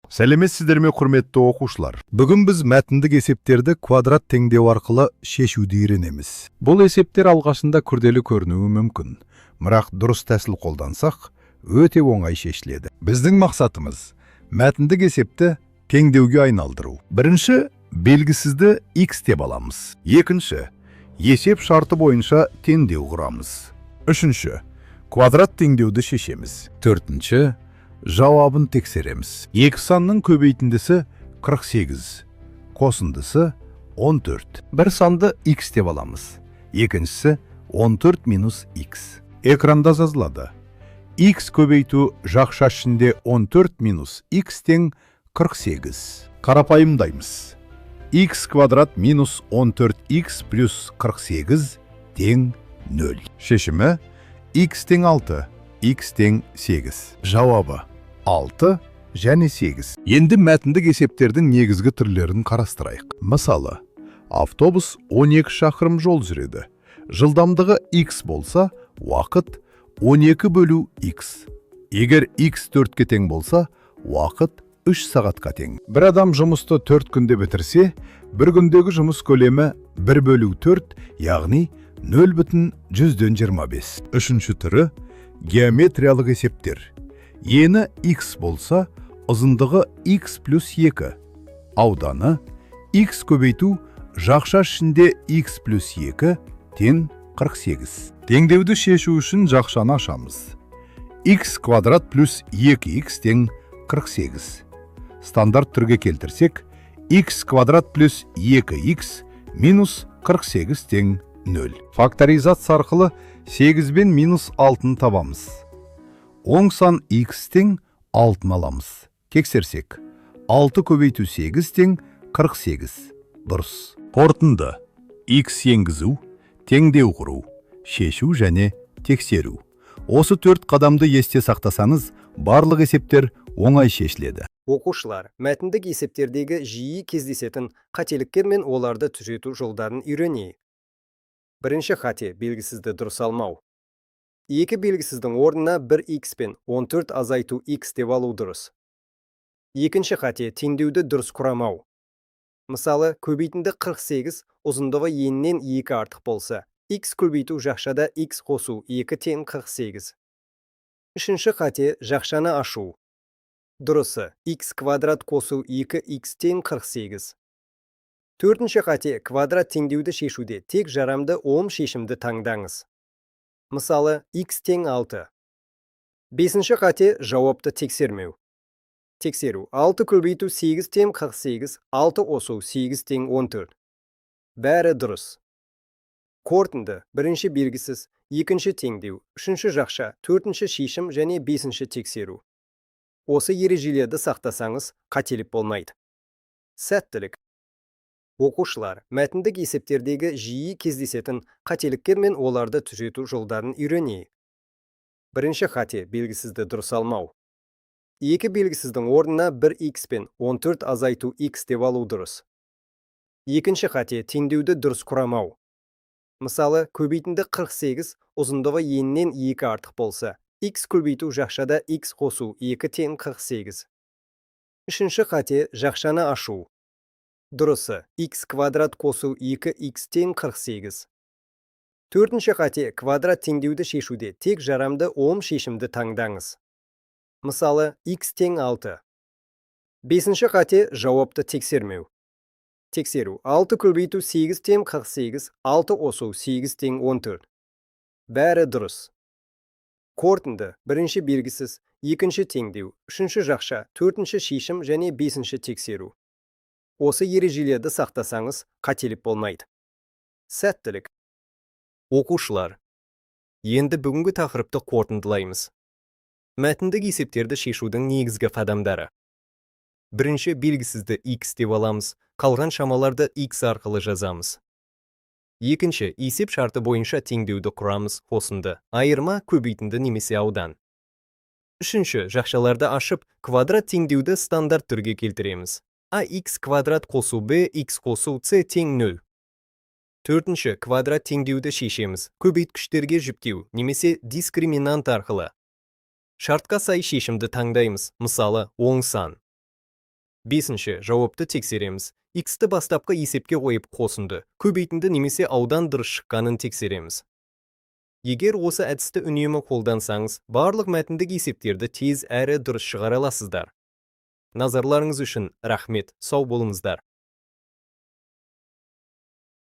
Сәлеметсіздер ме, құрметті оқушылар? Бүгін біз мәтіндік есептерді квадрат теңдеу арқылы шешуді үйренеміз. Бұл есептер алғашында күрделі көрінуі мүмкін, бірақ дұрыс тәсіл қолдансақ, өте оңай шешіледі. Біздің мақсатымыз мәтіндік есепті теңдеуге айналдыру. Бірінші, белгісізді x деп аламыз. Екінші, есеп шарты бойынша теңдеу құрамыз. Үшінші, квадрат теңдеуді шешеміз. Төртінші, жауабын тексереміз. Екі санның көбейтіндісі 48, қосындысы 14. Бір санды x деп аламыз. Екіншісі 14 минус x. Экранда жазылады. X көбейту жақша ішінде 14 минус x тең 48. Қарапайымдаймыз. X квадрат минус 14x плюс 48 тең 0. Шешімі x тең 6, x тең 8. Жауабы 6 және 8. Енді мәтіндік есептердің негізгі түрлерін қарастырайық. Мысалы, автобус 12 шақырым жол жүреді. Жылдамдығы x болса, уақыт 12 бөлу x. Егер x 4-ке тең болса, уақыт 3 сағатқа тең. Бір адам жұмысты 4 күнде бітірсе, бір күндегі жұмыс көлемі 1 бөлу 4, яғни 0,125. Үшінші түрі геометриялық есептер. Ені x болса, ұзындығы x плюс 2. Ауданы x көбейту жақша ішінде x плюс 2 тең 48. Теңдеуді шешу үшін жақшаны ашамыз. X квадрат плюс 2x тең 48. Стандарт түрге келтірсек, x квадрат плюс 2x минус 48 тең 0. Факторизация арқылы 8 бен минус 6-ны табамыз. Оң сан x тең 6 аламыз. Тексерсек, 6 көбейту 8 тең 48. Дұрыс. Қорытынды. X енгізу, теңдеу құру, шешу және тексеру. Осы 4 қадамды есте сақтасаңыз, барлық есептер оңай шешіледі. Оқушылар, мәтіндік есептердегі жиі кездесетін қателіктер мен оларды түзету жолдарын үйренейік. Бірінші қате белгісізді дұрыс алмау. Екі белгісіздің орнына 1x пен 14 азайту x деп алу дұрыс. Екінші қате теңдеуді дұрыс құрамау. Мысалы, көбейтінді 48, ұзындығы еннен 2 артық болса, x көбейту жақшада x қосу 2 тең 48. Үшінші қате жақшаны ашу. Дұрысы, x квадрат қосу 2x тең 48. Төртінші қате квадрат теңдеуді шешуде тек жарамды оң шешімді таңдаңыз. Мысалы, x тең 6. Бесінші қате жауапты тексермеу. Тексеру. 6 көбейту 8 тең 48, 6 қосу 8 тең 14. Бәрі дұрыс. Қорытынды. Бірінші белгісіз, екінші теңдеу, үшінші жақша, төртінші шешім және бесінші тексеру. Осы ережелерді сақтасаңыз, қателік болмайды. Сәттілік. Оқушылар, мәтіндік есептердегі жиі кездесетін қателіктер мен оларды түзету жолдарын үйренейік. Бірінші қате белгісізді дұрыс алмау. Екі белгісіздің орнына 1x пен 14 азайту x деп алу дұрыс. Екінші қате теңдеуді дұрыс құрамау. Мысалы, көбейтінді 48, ұзындығы еннен 2 артық болса, x көбейту жақшада x қосу 2 тең 48. Үшінші қате жақшаны ашу. Дұрысы, x квадрат қосу 2x тең 48. Төртінші қате квадрат теңдеуді шешуде тек жарамды оң шешімді таңдаңыз. Мысалы, x тең 6. Бесінші қате жауапты тексермеу. Тексеру. 6 көбейту 8 тең 48, 6 қосу 8 тең 14. Бәрі дұрыс. Қорытынды. Бірінші белгісіз, екінші теңдеу, үшінші жақша, төртінші шешім және бесінші тексеру. Осы ережелерді сақтасаңыз, қателік болмайды. Сәттілік. Оқушылар, енді бүгінгі тақырыпты қорытындылаймыз. Мәтіндік есептерді шешудің негізгі қадамдары. Бірінші белгісізді x деп аламыз, қалған шамаларды x арқылы жазамыз. Екінші, есеп шарты бойынша теңдеуді құрамыз, қосынды, айырма, көбейтінді немесе аудан. Үшінші, жақшаларды ашып, квадрат теңдеуді стандарт түрге келтіреміз. ax квадрат қосу b, x қосу c тең 0. Төртінші, квадрат теңдеуді шешеміз, көбейткіштерге жүктеу, немесе дискриминант арқылы. Шартқа сай шешімді таңдаймыз, мысалы, оң сан. Бесінші, жауапты тексереміз. X-ті бастапқы есепке қойып қосынды, көбейтінді немесе аудан дұрыс шыққанын тексереміз. Егер осы әдісті үнемі қолдансаңыз, барлық мәтіндік есептерді тез әрі дұрыс шығара аласыздар. Назарларыңыз үшін рахмет, сау болыңыздар.